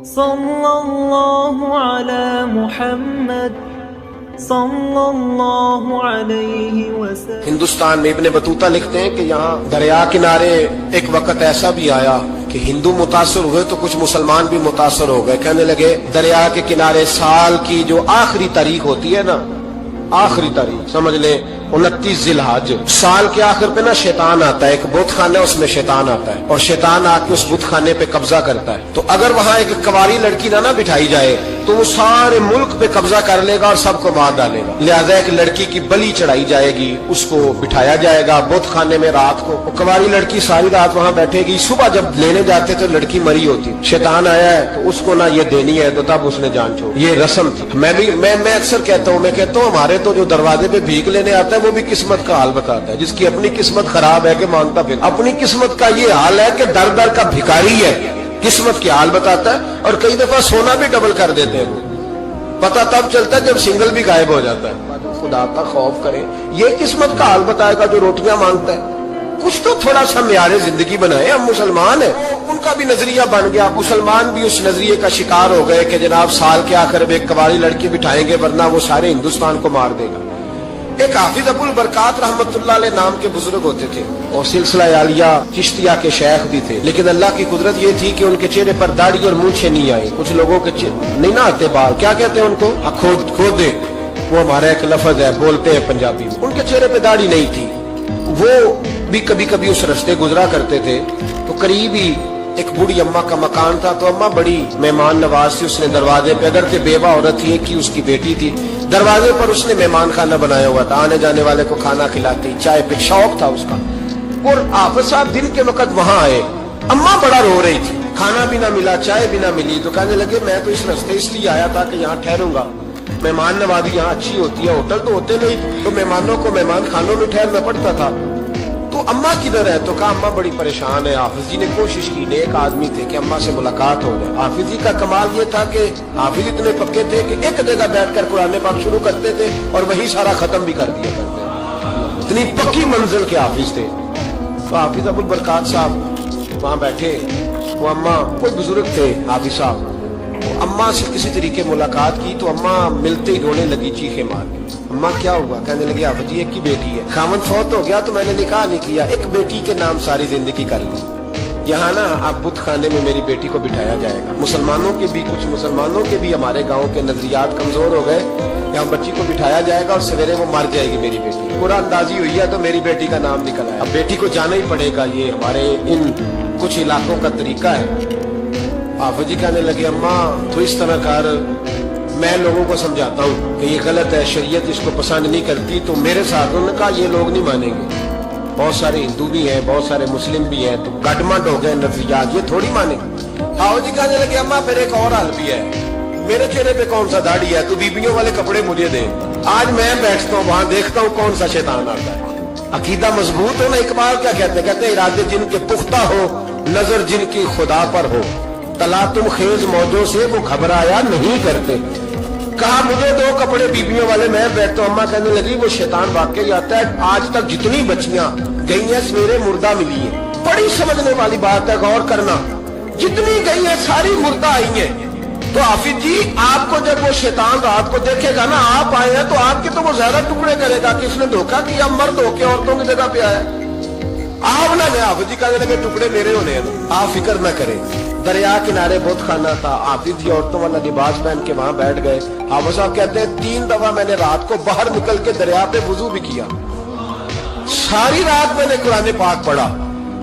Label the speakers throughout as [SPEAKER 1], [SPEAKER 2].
[SPEAKER 1] صلی اللہ علی محمد صلی اللہ علیہ وسلم۔
[SPEAKER 2] ہندوستان میں ابن بطوطہ لکھتے ہیں کہ یہاں دریا کنارے ایک وقت ایسا بھی آیا کہ ہندو متاثر ہوئے تو کچھ مسلمان بھی متاثر ہو گئے، کہنے لگے دریا کے کنارے سال کی جو آخری تاریخ ہوتی ہے نا، آخری تاریخ سمجھ لیں 29 ذی الحج، سال کے آخر پہ نا شیطان آتا ہے، ایک بت خانہ ہے اس میں شیطان آتا ہے اور شیطان آ کے اس بت خانے پہ قبضہ کرتا ہے۔ تو اگر وہاں ایک کنواری لڑکی نہ بٹھائی جائے تو وہ سارے ملک پہ قبضہ کر لے گا اور سب کو مار ڈالے گا، لہذا ایک لڑکی کی بلی چڑھائی جائے گی، اس کو بٹھایا جائے گا بت خانے میں رات کو، کنواری لڑکی ساری رات وہاں بیٹھے گی، صبح جب لینے جاتے تو لڑکی مری ہوتی، شیطان آیا ہے تو اس کو نہ یہ دینی ہے تو تب اس نے جان چھوڑ، یہ رسم تھی۔ میں اکثر کہتا ہوں ہمارے تو جو دروازے پہ بھیک لینے آتا ہے وہ بھی قسمت کا حال بتاتا ہے، جس کی اپنی قسمت خراب ہے کہ مانگتا پھر، اپنی قسمت کا یہ حال ہے کہ در در کا بھکاری ہے، قسمت کی حال بتاتا ہے، اور کئی دفعہ سونا بھی ڈبل کر دیتے ہیں، پتہ تب چلتا ہے جب سنگل بھی غائب ہو جاتا ہے۔ خدا کا خوف کریں، یہ قسمت کا حال بتائے گا جو روٹیاں مانگتا ہے، کچھ تو تھوڑا سا معیار زندگی بنائے، ہم مسلمان ہیں، ان کا بھی نظریہ بن گیا، مسلمان بھی اس نظریے کا شکار ہو گئے کہ جناب سال کے آخر میں ایک کنواری لڑکی بٹھائیں گے ورنہ وہ سارے ہندوستان کو مار دے گا۔ ایک حافظ ابو البرکات رحمت اللہ علیہ نام کے بزرگ ہوتے تھے اور سلسلہ عالیہ چشتیہ کے شیخ بھی تھے، لیکن اللہ کی قدرت یہ تھی کہ ان کے چہرے پر داڑھی اور مونچھیں نہیں آئی، کچھ لوگوں کے نہیں نہ آتے بال، کیا کہتے ہیں ان کو، کھودے، وہ ہمارا ایک لفظ ہے، بولتے ہیں پنجابی میں، ان کے چہرے پہ داڑھی نہیں تھی، وہ بھی کبھی کبھی اس رستے گزرا کرتے تھے تو قریب ہی ایک بوڑھی اماں کا مکان تھا، تو اماں بڑی مہمان نواز تھی، اس نے دروازے پہ، اگر کہ بیوہ عورت تھی، ایک ہی اس کی بیٹی تھی، دروازے پر اس نے مہمان خانہ بنایا ہوا تھا، آنے جانے والے کو کھانا کھلاتی، چائے پہ، شوق تھا اس کا۔ اور حافظ صاحب دن کے وقت وہاں آئے، اماں بڑا رو رہی تھی، کھانا بھی نہ ملا، چائے بھی نہ ملی، تو کہنے لگے میں تو اس رستے اس لیے آیا تھا کہ یہاں ٹھہروں گا، مہمان نوازی یہاں اچھی ہوتی ہے، ہوٹل تو ہوتے نہیں، تو مہمانوں کو مہمان خانوں میں ٹھہرنا پڑتا تھا۔ تو اماں کدھر ہے؟ تو کہا اماں بڑی پریشان ہے۔ حافظ جی نے کوشش کی، نیک آدمی تھے، کہ اماں سے ملاقات ہو جائے۔ حافظ جی کا کمال یہ تھا کہ حافظ اتنے پکے تھے کہ ایک جگہ بیٹھ کر قرآن پاک شروع کرتے تھے اور وہی سارا ختم بھی کر دیا کرتے، اتنی پکی منزل کے حافظ تھے۔ تو حافظ ابو البرکات صاحب وہاں بیٹھے، وہ اماں کوئی بزرگ تھے حافظ صاحب، وہ اماں سے کسی طریقے ملاقات کی تو اماں ملتے ہی رونے لگی، چیخیں مار کے۔ اماں کیا ہوا؟ کہنے لگی حافظ جی ایک کی بیٹی ہے، خاوند فوت ہو گیا تو میں نے نکاح نہیں کیا، ایک بیٹی کے نام ساری زندگی کر لی، یہاں نا اب بت خانے میں میری بیٹی کو بٹھایا جائے گا۔ مسلمانوں کے بھی، کچھ مسلمانوں کے بھی ہمارے گاؤں کے نظریات کمزور ہو گئے، یہاں بچی کو بٹھایا جائے گا اور سویرے وہ مر جائے گی میری بیٹی، پورا اندازی ہوئی ہے تو میری بیٹی کا نام نکل آیا، اب بیٹی کو جانا ہی پڑے گا، یہ ہمارے ان کچھ علاقوں کا طریقہ ہے۔ حافظ جی کہنے لگے اماں تو اس طرح کر، میں لوگوں کو سمجھاتا ہوں کہ یہ غلط ہے، شریعت اس کو پسند نہیں کرتی، تو میرے ساتھ انہوں نے کہا یہ لوگ نہیں مانیں گے، بہت سارے ہندو بھی ہیں، بہت سارے مسلم بھی ہیں، تو گڈمنٹ ہو گئے نظریات، یہ تھوڑی مانیں گے۔ حافظ جی کہنے لگے اماں پھر ایک اور حل بھی ہے، میرے چہرے پہ کون سا داڑھی ہے، تو بیبیوں والے کپڑے مجھے دے، آج میں بیٹھتا ہوں وہاں دیکھتا ہوں کون سا شیطان آتا ہے۔ عقیدہ مضبوط ہو نا، اقبال کیا کہتے ہیں، کہتے ہیں ارادے جن کے پختہ ہو، نظر جن کی خدا پر ہو، تلا تم خیز موجوں سے وہ گھبرایا نہیں کرتے۔ کہا مجھے دو کپڑے بیبیوں والے، میں بیٹھتا ہوں۔ اماں کہنے لگی وہ شیطان واقعی آتا ہے، آج تک جتنی بچیاں گئی ہیں سویرے مردہ ملی ہیں، بڑی سمجھنے والی بات ہے، غور کرنا، جتنی گئی ہیں ساری مردہ آئی ہیں۔ تو حافظ جی آپ کو جب وہ شیطان رات کو دیکھے گا نا، آپ آئے ہیں تو آپ کے تو وہ زیادہ ٹکڑے کرے گا کہ اس نے دھوکہ کیا، مرد ہو کے عورتوں کی جگہ پہ آیا، آپ نہ میں حافظ جی کہنے لگے ٹکڑے میرے ہونے ہیں، آپ فکر نہ کریں۔ دریا کنارے بت خانہ تھا، حافظ جی عورتوں والا لباس پہن کے وہاں بیٹھ گئے۔ حافظ صاحب کہتے ہیں 3 دفعہ میں نے رات کو باہر نکل کے دریا پہ وضو بھی کیا، ساری رات میں نے قرآن پاک پڑھا،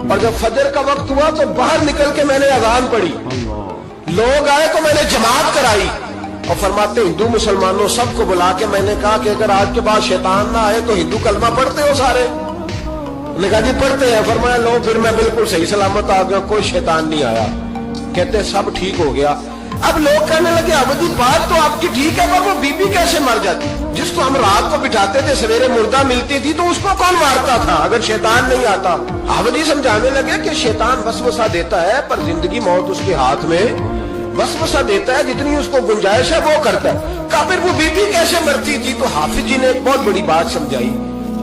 [SPEAKER 2] اور جب فجر کا وقت ہوا تو باہر نکل کے میں نے اذان پڑھی، لوگ آئے تو میں نے جماعت کرائی، اور فرماتے ہندو مسلمانوں سب کو بلا کے میں نے کہا کہ اگر آج کے بعد شیطان نہ آئے تو ہندو کلمہ پڑھتے ہو سارے؟ نے کہا جی پڑھتے ہیں۔ فرمایا لو پھر میں بالکل صحیح سلامت آ گیا، کوئی شیطان نہیں آیا، کہتے سب ٹھیک ہو گیا۔ اب لوگ کہنے لگے حافظ جی بات تو آپ کی ٹھیک ہے، پر وہ بی بی کیسے مر جاتی، جس کو ہم رات کو بٹھاتے تھے سویرے مردہ ملتی تھی، تو اس کو کون مارتا تھا اگر شیطان نہیں آتا؟ حافظ جی سمجھانے لگے کہ شیطان وسوسہ دیتا ہے، پر زندگی موت اس کے ہاتھ میں، وسوسہ دیتا ہے، جتنی اس کو گنجائش ہے وہ کرتا ہے۔ کہا پھر وہ بی بی کیسے مرتی تھی؟ تو حافظ جی نے ایک بہت بڑی بات سمجھائی،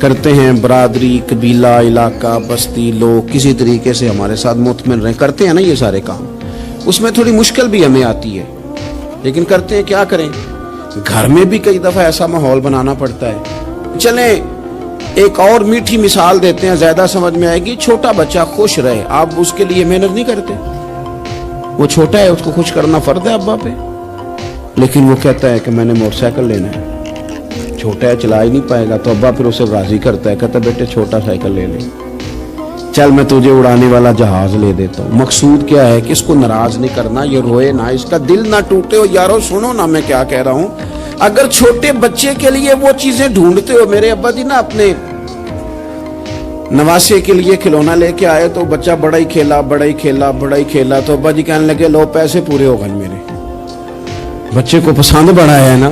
[SPEAKER 3] کرتے ہیں برادری, قبیلہ, علاقہ, بستی, لوگ کسی طریقے سے ہمارے ساتھ مطمئن رہیں, کرتے ہیں نا یہ سارے کام. اس میں تھوڑی مشکل بھی ہمیں آتی ہے, لیکن کرتے ہیں. کیا کریں, گھر میں بھی کئی دفعہ ایسا ماحول بنانا پڑتا ہے. چلیں ایک اور میٹھی مثال دیتے ہیں, زیادہ سمجھ میں آئے گی. چھوٹا بچہ خوش رہے, آپ اس کے لیے محنت نہیں کرتے. وہ چھوٹا ہے, اس کو خوش کرنا فرض ہے ابا پہ, لیکن وہ کہتا ہے کہ میں نے موٹر سائیکل لینا ہے. چھوٹا ہے, چلا ہی نہیں پائے گا, تو ابا پھر اسے راضی کرتا ہے, کہتا ہے بیٹے چھوٹا سائیکل لے لے, چل میں تجھے اڑانے والا جہاز لے دیتا ہوں. مقصود کیا ہے کہ اس کو ناراض نہیں کرنا, یہ روئے نہ, اس کا دل نہ ٹوٹے. ہو یارو سنو نا میں کیا کہہ رہا ہوں. اگر چھوٹے بچے کے لیے وہ چیزیں ڈھونڈتے ہو, میرے ابا جی نا اپنے نواسے کے لیے کھلونا لے کے آئے, تو بچہ بڑا ہی کھیلا, بڑا ہی کھیلا, بڑا ہی کھیلا, تو ابا جی کہنے لگے لو پیسے پورے ہو گئے میرے. بچے کو پسند بڑا ہے نا,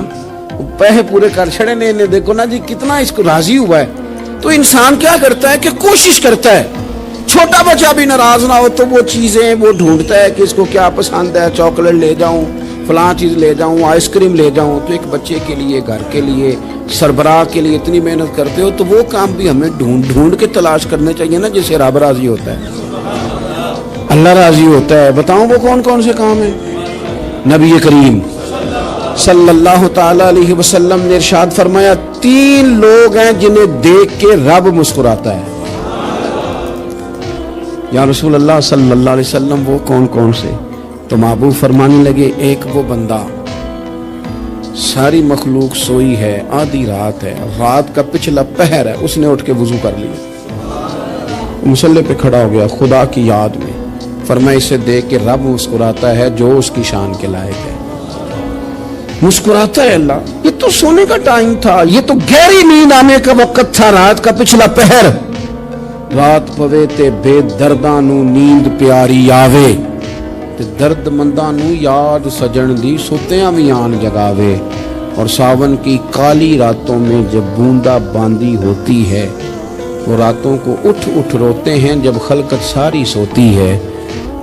[SPEAKER 3] پیسے پورے کر چھڑے نے, دیکھو نا جی کتنا اس کو راضی ہوا ہے. تو انسان کیا کرتا ہے کہ کوشش کرتا ہے, چھوٹا بچہ بھی ناراض نہ ہو, تو وہ چیزیں وہ ڈھونڈتا ہے کہ اس کو کیا پسند ہے, چاکلیٹ لے جاؤں, فلاں چیز لے جاؤں, آئس کریم لے جاؤں. تو ایک بچے کے لیے, گھر کے لیے, سربراہ کے لیے اتنی محنت کرتے ہو, تو وہ کام بھی ہمیں ڈھونڈ کے تلاش کرنے چاہیے نا, جس سے رب راضی ہوتا ہے, اللہ راضی ہوتا ہے. بتاؤں وہ کون کون سے کام ہیں. نبی کریم صلی اللہ تعالی علیہ وسلم نے ارشاد فرمایا, 3 لوگ ہیں جنہیں دیکھ کے رب مسکراتا ہے. یا رسول اللہ صلی اللہ علیہ وسلم وہ کون کون سے؟ تو محبوب فرمانے لگے, ایک وہ بندہ ساری مخلوق سوئی ہے, آدھی رات ہے, رات کا پچھلا پہر ہے, اس نے اٹھ کے وضو کر لیا, مصلی پہ کھڑا ہو گیا خدا کی یاد میں. فرمایا اسے دیکھ کے رب مسکراتا ہے جو اس کی شان کے لائق ہے. مسکراتا ہے اللہ. یہ تو سونے کا ٹائم تھا, یہ تو گہری نیند آنے کا وقت تھا, رات کا پچھلا پہر. رات پوے تے بے درداں نو نیند پیاری آوے, تے درد منداں نو یاد سجن دی ستیاں وی آن جگاوے. اور ساون کی کالی راتوں میں جب بوندا باندی ہوتی ہے, وہ راتوں کو اٹھ اٹھ روتے ہیں جب خلقت ساری سوتی ہے.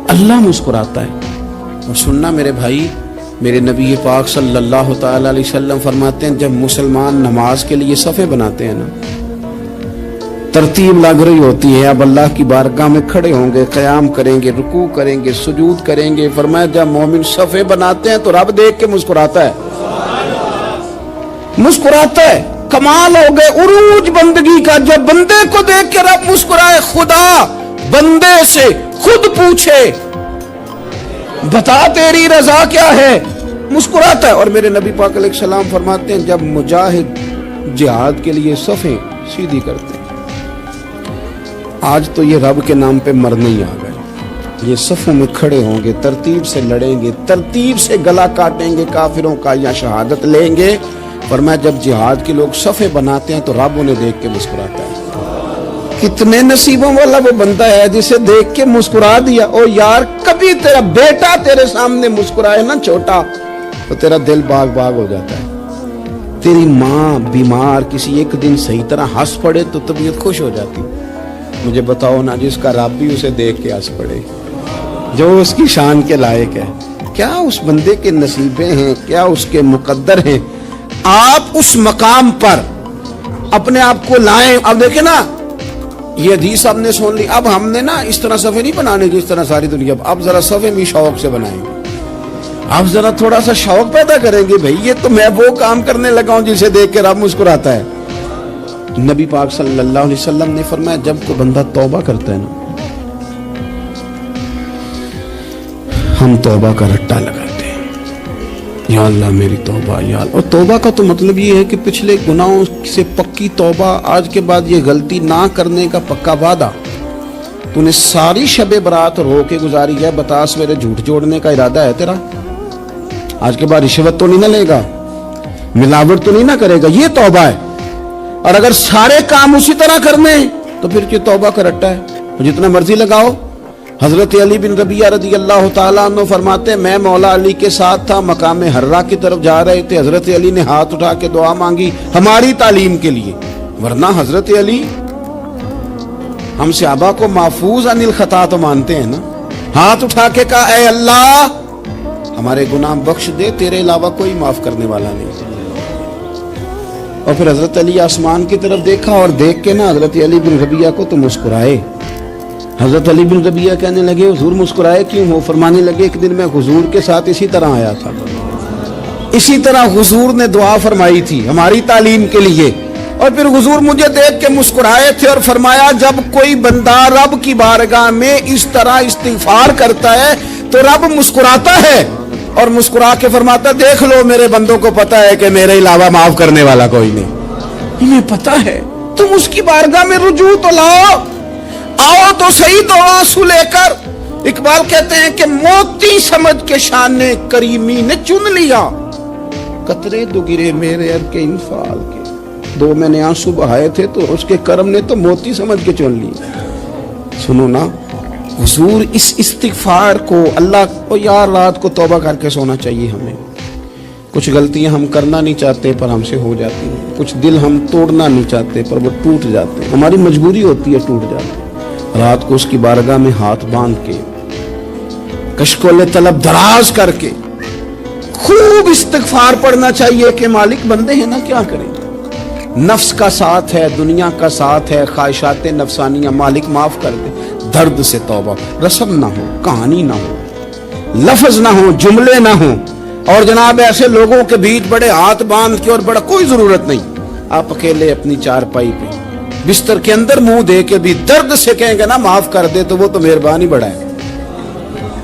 [SPEAKER 3] اللہ مسکراتا ہے. اور سننا میرے بھائی, میرے نبی پاک صلی اللہ تعالی علیہ وسلم فرماتے ہیں, جب مسلمان نماز کے لیے صفیں بناتے ہیں نا, ترتیب لگ رہی ہوتی ہے, اب اللہ کی بارگاہ میں کھڑے ہوں گے, قیام کریں گے, رکوع کریں گے, سجود کریں گے. فرمایا جب مومن صفیں بناتے ہیں تو رب دیکھ کے مسکراتا ہے, مسکراتا ہے. کمال ہو گئے عروج بندگی کا, جب بندے کو دیکھ کے رب مسکرائے. خدا بندے سے خود پوچھے بتا تیری رضا کیا ہے, مسکراتا ہے. اور میرے نبی پاک علیہ السلام فرماتے ہیں جب مجاہد جہاد کے لیے صفیں سیدھی کرتے ہیں, آج تو یہ رب کے نام پہ مرنے ہی آ گئے, یہ صفوں میں کھڑے ہوں گے, ترتیب سے لڑیں گے, ترتیب سے گلا کاٹیں گے کافروں کا یا شہادت لیں گے. فرمایا جب جہاد کے لوگ صفیں بناتے ہیں تو رب انہیں دیکھ کے مسکراتا ہے. کتنے نصیبوں والا وہ بندہ ہے جسے دیکھ کے مسکرا دیا. او یار کبھی تیرا بیٹا تیرے سامنے مسکرائے نا چھوٹا, تو تیرا دل باغ باغ ہو جاتا ہے. تیری ماں بیمار کسی ایک دن صحیح طرح ہنس پڑے تو طبیعت خوش ہو جاتی. مجھے بتاؤ نا, جس کا رب بھی اسے دیکھ کے ہنس پڑے, جو اس کی شان کے لائق ہے, کیا اس بندے کے نصیبیں ہیں, کیا اس کے مقدر ہیں. آپ اس مقام پر اپنے آپ کو لائیں. اب دیکھیں نا, یہ حدیث ہم نے سن لی, اب ہم نے نا اس طرح صفحے نہیں بنانے جس طرح ساری دنیا, اب ذرا صفحے بھی شوق سے بنائیں گے. اب ذرا تھوڑا سا شوق پیدا کریں گے, بھئی یہ تو میں وہ کام کرنے لگا ہوں جسے دیکھ کے رب مسکراتا ہے. نبی پاک صلی اللہ علیہ وسلم نے فرمایا جب کوئی بندہ توبہ کرتا ہے نا, ہم توبہ کا رٹا لگاتے ہیں, یا اللہ میری توبہ, یا اللہ. اور توبہ کا تو مطلب یہ ہے کہ پچھلے گناہوں سے پکی توبہ, آج کے بعد یہ غلطی نہ کرنے کا پکا وعدہ. تو نے ساری شب برات رو کے گزاری ہے, بتا سویرے جھوٹ جوڑنے کا ارادہ ہے تیرا, آج کے بعد رشوت تو نہیں نہ لے گا, ملاوٹ تو نہیں نہ کرے گا, یہ توبہ ہے. اور اگر سارے کام اسی طرح کرنے تو پھر یہ توبہ کا رٹا ہے, جتنا مرضی لگاؤ. حضرت علی بن ربیعہ رضی اللہ تعالیٰ عنہ فرماتے ہیں میں مولا علی کے ساتھ تھا, مقام حرہ کی طرف جا رہے تھے, حضرت علی نے ہاتھ اٹھا کے دعا مانگی ہماری تعلیم کے لیے, ورنہ حضرت علی ہم صحابہ کو محفوظ عن الخطا تو مانتے ہیں نا. ہاتھ اٹھا کے کہا اے اللہ ہمارے گناہ بخش دے, تیرے علاوہ کوئی معاف کرنے والا نہیں. اور پھر حضرت علی آسمان کی طرف دیکھا اور دیکھ کے نا حضرت علی بن ربیعہ کو تو مسکرائے. حضرت علی بن ربیعہ کہنے لگے حضور مسکرائے کیوں ہو؟ فرمانے لگے ایک دن میں حضور کے ساتھ اسی طرح آیا تھا, اسی طرح حضور نے دعا فرمائی تھی ہماری تعلیم کے لیے, اور پھر حضور مجھے دیکھ کے مسکرائے تھے اور فرمایا جب کوئی بندہ رب کی بارگاہ میں اس طرح استغفار کرتا ہے تو رب مسکراتا ہے اور مسکرا کے فرماتا دیکھ لو میرے بندوں کو پتا ہے کہ میرے علاوہ معاف کرنے والا کوئی نہیں, انہیں پتا ہے, تم اس کی بارگاہ میں رجوع تو لاؤ, آؤ تو صحیح دو آنسو لے کر. اقبال کہتے ہیں کہ موتی سمجھ کے شان کریمی نے چن لیا, قطرے دو گرے میرے ار کے انفال کے, دو میں نے آنسو بہائے تھے تو اس کے کرم نے تو موتی سمجھ کے چن لی. سنو نا حضور اس استغفار کو اللہ کو یار رات کو توبہ کر کے سونا چاہیے ہمیں. کچھ غلطیاں ہم کرنا نہیں چاہتے پر ہم سے ہو جاتی ہیں, کچھ دل ہم توڑنا نہیں چاہتے پر وہ ٹوٹ جاتے ہیں, ہماری مجبوری ہوتی ہے ٹوٹ جاتے. رات کو اس کی بارگاہ میں ہاتھ باندھ کے کشکول طلب دراز کر کے خوب استغفار پڑھنا چاہیے کہ مالک بندے ہیں نا کیا کریں, نفس کا ساتھ ہے, دنیا کا ساتھ ہے, خواہشات نفسانیہ, مالک معاف کر دے. درد سے توبہ, رسم نہ ہو, کہانی نہ ہو, لفظ نہ ہو, جملے نہ ہو, اور جناب ایسے لوگوں کے بیچ بڑے ہاتھ باندھ کے اور بڑا کوئی ضرورت نہیں. آپ اکیلے اپنی چارپائی پہ بستر کے اندر منہ دے کے بھی درد سے کہیں گے نا معاف کر دے تو وہ تو مہربانی بڑا ہے.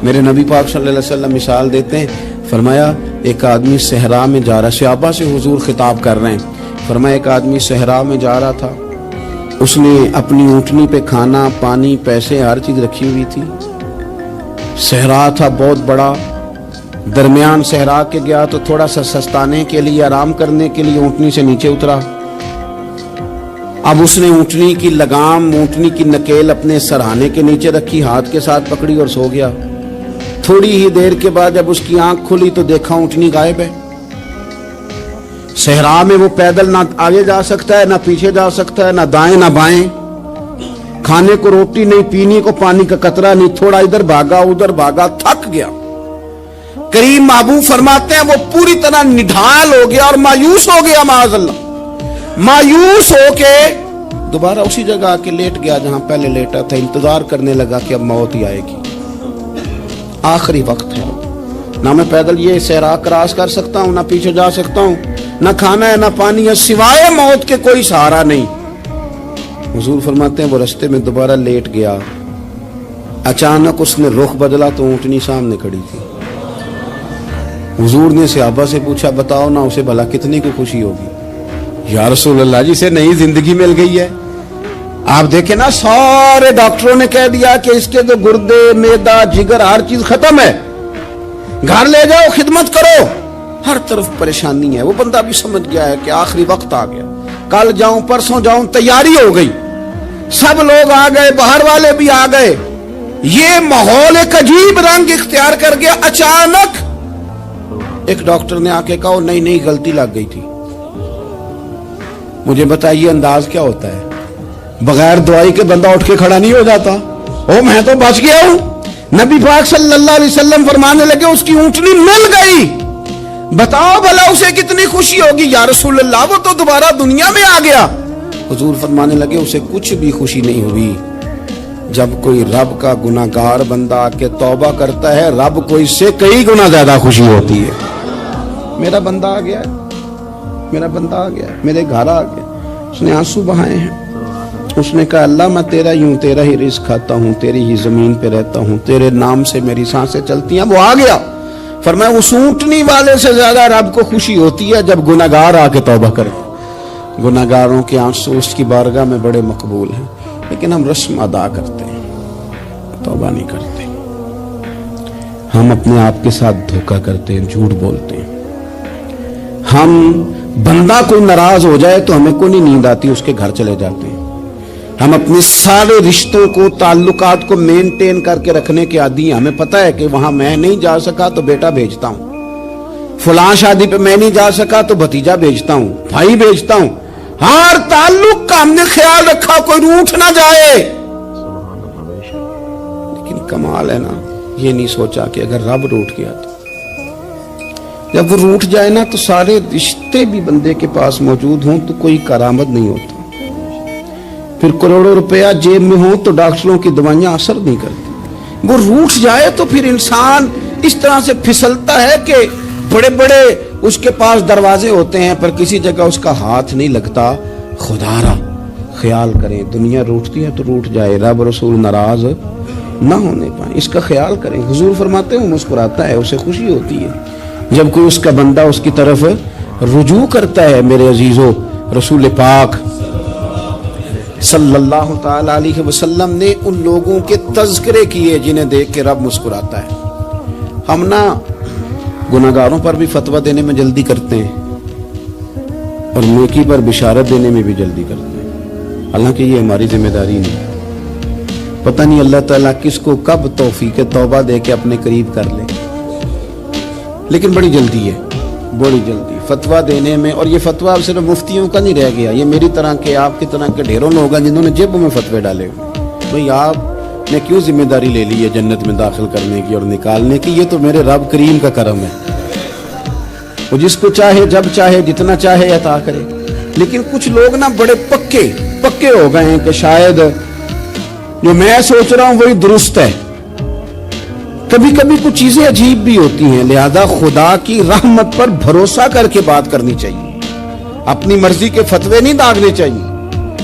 [SPEAKER 3] میرے نبی پاک صلی اللہ علیہ وسلم مثال دیتے ہیں, فرمایا ایک آدمی صحرا میں جا رہا, صحابہ سے حضور خطاب کر رہے ہیں, فرمایا ایک آدمی صحرا میں جا رہا تھا, اس نے اپنی اونٹنی پہ کھانا پانی پیسے ہر چیز رکھی ہوئی تھی. صحرا تھا بہت بڑا, درمیان صحرا کے گیا تو تھوڑا سا سستانے کے لیے آرام کرنے کے لیے اونٹنی سے نیچے اترا. اب اس نے اونٹنی کی لگام اونٹنی کی نکیل اپنے سرہانے کے نیچے رکھی, ہاتھ کے ساتھ پکڑی اور سو گیا. تھوڑی ہی دیر کے بعد جب اس کی آنکھ کھلی تو دیکھا اونٹنی غائب ہے. صحرا میں وہ پیدل نہ آگے جا سکتا ہے نہ پیچھے جا سکتا ہے, نہ دائیں نہ بائیں, کھانے کو روٹی نہیں, پینے کو پانی کا قطرہ نہیں, تھوڑا ادھر بھاگا ادھر بھاگا, تھک گیا. کریم محبوب فرماتے ہیں وہ پوری طرح نڈھال ہو گیا اور مایوس ہو گیا, معاذ اللہ, مایوس ہو کے دوبارہ اسی جگہ آ کے لیٹ گیا جہاں پہلے لیٹا تھا. انتظار کرنے لگا کہ اب موت ہی آئے گی, آخری وقت ہے, نہ میں پیدل یہ صحرا کراس کر سکتا ہوں, نہ پیچھے جا سکتا ہوں, نہ کھانا ہے نہ پانی ہے, سوائے موت کے کوئی سہارا نہیں. حضور فرماتے ہیں وہ رستے میں دوبارہ لیٹ گیا, اچانک اس نے رخ بدلا تو اونٹنی سامنے کھڑی تھی. حضور نے صحابہ سے پوچھا بتاؤ نا اسے بھلا کتنی کو خوشی ہوگی؟ یا رسول اللہ جسے نئی زندگی مل گئی ہے. آپ دیکھیں نا سارے ڈاکٹروں نے کہہ دیا کہ اس کے جو گردے معدہ جگر ہر چیز ختم ہے, گھر لے جاؤ خدمت کرو, ہر طرف پریشانی ہے. وہ بندہ بھی سمجھ گیا ہے کہ آخری وقت آ گیا, کل جاؤں پرسوں جاؤں, تیاری ہو گئی, سب لوگ آ گئے, باہر والے بھی آ گئے, یہ ماحول ایک عجیب رنگ اختیار کر گیا. اچانک ایک ڈاکٹر نے آ کے کہا نہیں غلطی لگ گئی تھی. مجھے بتائیے انداز کیا ہوتا ہے؟ بغیر دوائی کے بندہ اٹھ کے کھڑا نہیں ہو جاتا. او میں تو بچ گیا ہوں. نبی پاک صلی اللہ علیہ وسلم فرمانے لگے اس کی اونٹنی مل گئی, بتاؤ بھلا اسے کتنی خوشی ہوگی. یا رسول اللہ وہ تو دوبارہ دنیا میں آ گیا. حضور فرمانے لگے اسے کچھ بھی خوشی نہیں ہوئی. جب کوئی رب کا گناہگار بندہ آ کے توبہ کرتا ہے, رب کو اس سے کئی گنا زیادہ خوشی ہوتی ہے. میرا بندہ آ گیا, میرا بندہ آ گیا, میرے گھر آ گیا. اس نے آنسو بہائے ہیں. اس نے کہا اللہ میں تیرا ہی ہوں, تیرا ہی رزق کھاتا ہوں, تیری ہی زمین پہ رہتا ہوں, تیرے نام سے میری سانسیں چلتی ہیں. وہ آ گیا. فرمایا اس اونٹنی والے سے زیادہ رب کو خوشی ہوتی ہے جب گناہگار آ کے توبہ کرے. گناہگاروں کے آنسو اس کی بارگاہ میں بڑے مقبول ہیں, لیکن ہم رسم ادا کرتے ہیں, توبہ نہیں کرتے. ہم اپنے آپ کے ساتھ دھوکہ کرتے ہیں, جھوٹ بولتے ہیں. ہم بندہ کوئی ناراض ہو جائے تو ہمیں کوئی نہیں نیند آتی, اس کے گھر چلے جاتے ہیں. ہم اپنے سارے رشتوں کو تعلقات کو مینٹین کر کے رکھنے کے عادی ہیں. ہمیں پتہ ہے کہ وہاں میں نہیں جا سکا تو بیٹا بھیجتا ہوں, فلاں شادی پہ میں نہیں جا سکا تو بھتیجا بھیجتا ہوں, بھائی بھیجتا ہوں. ہر تعلق کا ہم نے خیال رکھا کوئی روٹھ نہ جائے. لیکن کمال ہے نا, یہ نہیں سوچا کہ اگر رب روٹھ گیا تو جب وہ روٹ جائے نا تو سارے رشتے بھی بندے کے پاس موجود ہوں تو کوئی کارآمد نہیں ہوتا. پھر کروڑوں روپیہ جیب میں ہوں تو ڈاکٹروں کی دوائیاں اثر نہیں کرتی. وہ روٹ جائے تو پھر انسان اس طرح سے پھسلتا ہے کہ بڑے بڑے اس کے پاس دروازے ہوتے ہیں پر کسی جگہ اس کا ہاتھ نہیں لگتا. خدا را خیال کریں, دنیا روٹتی ہے تو روٹ جائے, رب رسول ناراض نہ ہونے پائیں, اس کا خیال کریں. حضور فرماتے ہیں مسکراتا ہے, اسے خوشی ہوتی ہے جب کوئی اس کا بندہ اس کی طرف رجوع کرتا ہے. میرے عزیزو, رسول پاک صلی اللہ تعالی علیہ وسلم نے ان لوگوں کے تذکرے کیے جنہیں دیکھ کے رب مسکراتا ہے. ہم نا گناہگاروں پر بھی فتویٰ دینے میں جلدی کرتے ہیں اور نیکی پر بشارت دینے میں بھی جلدی کرتے ہیں, حالانکہ یہ ہماری ذمہ داری نہیں. پتہ نہیں اللہ تعالیٰ کس کو کب توفیق توبہ دے کے اپنے قریب کر لے, لیکن بڑی جلدی ہے, بڑی جلدی فتویٰ دینے میں. اور یہ فتویٰ اب صرف مفتیوں کا نہیں رہ گیا, یہ میری طرح کے آپ کی طرح کے ڈھیروں لوگ ہیں جنہوں نے جیبوں میں فتوے ڈالے ہوئے. بھئی آپ نے کیوں ذمہ داری لے لی ہے جنت میں داخل کرنے کی اور نکالنے کی؟ یہ تو میرے رب کریم کا کرم ہے, وہ جس کو چاہے جب چاہے جتنا چاہے عطا کرے. لیکن کچھ لوگ نا بڑے پکے ہو گئے ہیں کہ شاید جو میں سوچ رہا ہوں وہی درست ہے. کبھی کبھی کچھ چیزیں عجیب بھی ہوتی ہیں, لہذا خدا کی رحمت پر بھروسہ کر کے بات کرنی چاہیے. اپنی مرضی کے فتوے نہیں داغنے چاہیے.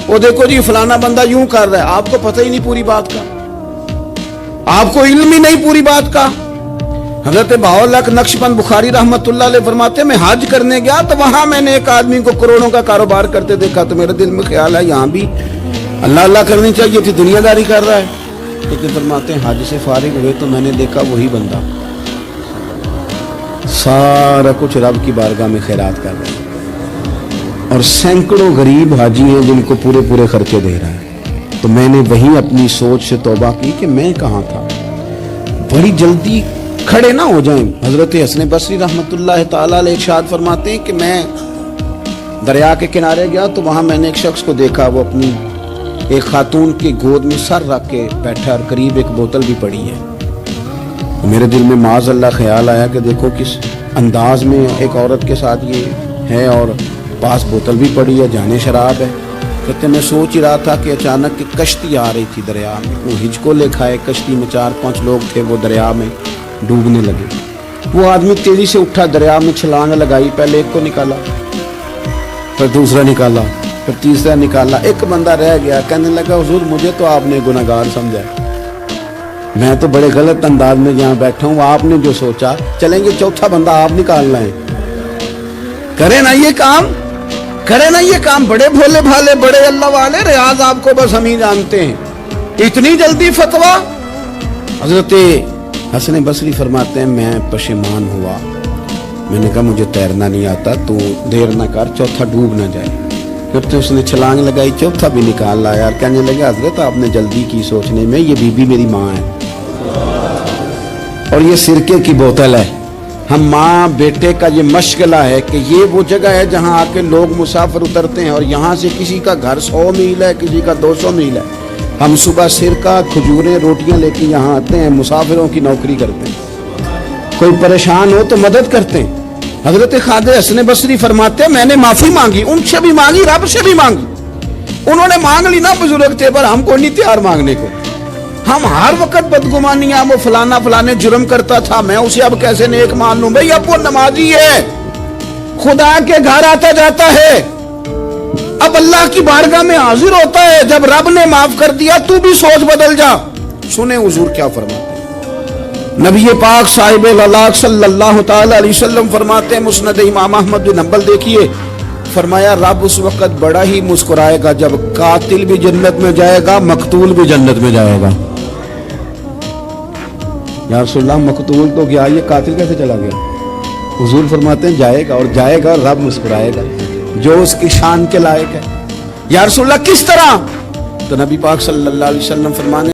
[SPEAKER 3] وہ دیکھو جی فلانا بندہ یوں کر رہا ہے, آپ کو پتہ ہی نہیں پوری بات کا, آپ کو علم ہی نہیں پوری بات کا. حضرت بہاءاللہ نقشبند بخاری رحمت اللہ علیہ فرماتے ہیں میں حج کرنے گیا تو وہاں میں نے ایک آدمی کو کروڑوں کا کاروبار کرتے دیکھا تو میرے دل میں خیال ہے یہاں بھی اللہ اللہ کرنی چاہیے تھی, دنیا داری کر رہا ہے. لیکن فرماتے ہیں حج سے فارغ ہوئے تو میں نے دیکھا وہی بندہ سارا کچھ رب کی بارگاہ میں خیرات کر رہا ہے اور سینکڑوں غریب حاجی ہیں جن کو پورے خرچے دے رہا ہے. تو میں نے وہی اپنی سوچ سے توبہ کی کہ میں کہاں تھا. بڑی جلدی کھڑے نہ ہو جائیں. حضرت حسن بصری رحمت اللہ تعالی علیہ ارشاد فرماتے ہیں کہ میں دریا کے کنارے گیا تو وہاں میں نے ایک شخص کو دیکھا, وہ اپنی ایک خاتون کی گود میں سر رکھ کے بیٹھا اور قریب ایک بوتل بھی پڑی ہے. میرے دل میں معاذ اللہ خیال آیا کہ دیکھو کس انداز میں ایک عورت کے ساتھ یہ ہے اور پاس بوتل بھی پڑی ہے, جانے شراب ہے. کہتے میں سوچ ہی رہا تھا کہ اچانک ایک کشتی آ رہی تھی دریا میں. وہ ہچکو لے کھائے, کشتی میں 4-5 لوگ تھے, وہ دریا میں ڈوبنے لگے. وہ آدمی تیزی سے اٹھا, دریا میں چھلانگ لگائی, پہلے ایک کو نکالا, پھر دوسرا نکالا, پھر تیسرا نکالا. ایک بندہ رہ گیا, کہنے لگا حضور مجھے تو آپ نے گناہگار سمجھا, میں تو بڑے غلط انداز میں یہاں بیٹھا ہوں, آپ نے جو سوچا. چلیں گے چوتھا بندہ آپ نکالنا ہے, کریں نا یہ کام, کریں نا یہ کام. بڑے بھولے بھالے بڑے اللہ والے, ریاض آپ کو بس ہم ہی جانتے ہیں. اتنی جلدی فتویٰ. حضرت حسن بصری فرماتے ہیں میں پشیمان ہوا, میں نے کہا مجھے تیرنا نہیں آتا, تو دیر نہ کر, چوتھا ڈوب نہ جائے. پھر تو اس نے چھلانگ لگائی, چوتھا بھی نکال لایا اور کہنے لگا حضرت آپ نے جلدی کی سوچنے میں, یہ بی بی میری ماں ہے اور یہ سرکے کی بوتل ہے. ہم ماں بیٹے کا یہ مشغلہ ہے کہ یہ وہ جگہ ہے جہاں آ کے لوگ مسافر اترتے ہیں اور یہاں سے کسی کا گھر 100 میل ہے, کسی کا 200 میل ہے. ہم صبح سرکہ کھجوریں روٹیاں لے کے یہاں آتے ہیں, مسافروں کی نوکری کرتے ہیں, کوئی پریشان ہو تو مدد کرتے ہیں. حضرت خواجہ حسن بصری فرماتے ہیں میں نے معافی مانگی, ان سے بھی مانگی, رب سے بھی مانگی. انہوں نے مانگ لی نا, بزرگ تھے, پر ہم کو نہیں تیار مانگنے کو. ہم ہر وقت بدگمانیاں, وہ فلانے جرم کرتا تھا, میں اسے اب کیسے نیک مان لوں. بھئی اب وہ نمازی ہے, خدا کے گھر آتا جاتا ہے, اب اللہ کی بارگاہ میں حاضر ہوتا ہے. جب رب نے معاف کر دیا تو بھی سوچ بدل جا. سنیں حضور کیا فرماتے ہیں. نبی پاک صاحب الالاق صلی اللہ تعالی علیہ وسلم فرماتے ہیں, مسند امام احمد بن حنبل دیکھیے, فرمایا رب اس وقت بڑا ہی مسکرائے گا جب قاتل بھی جنت میں جائے گا, مقتول بھی جنت میں جائے گا. یا رسول اللہ مقتول تو گیا, یہ قاتل کیسے چلا گیا؟ حضور فرماتے ہیں جائے گا, اور جائے گا اور رب مسکرائے گا جو اس کی شان کے لائق ہے. یا رسول اللہ کس طرح؟ تو نبی پاک صلی اللہ علیہ وسلم فرمانے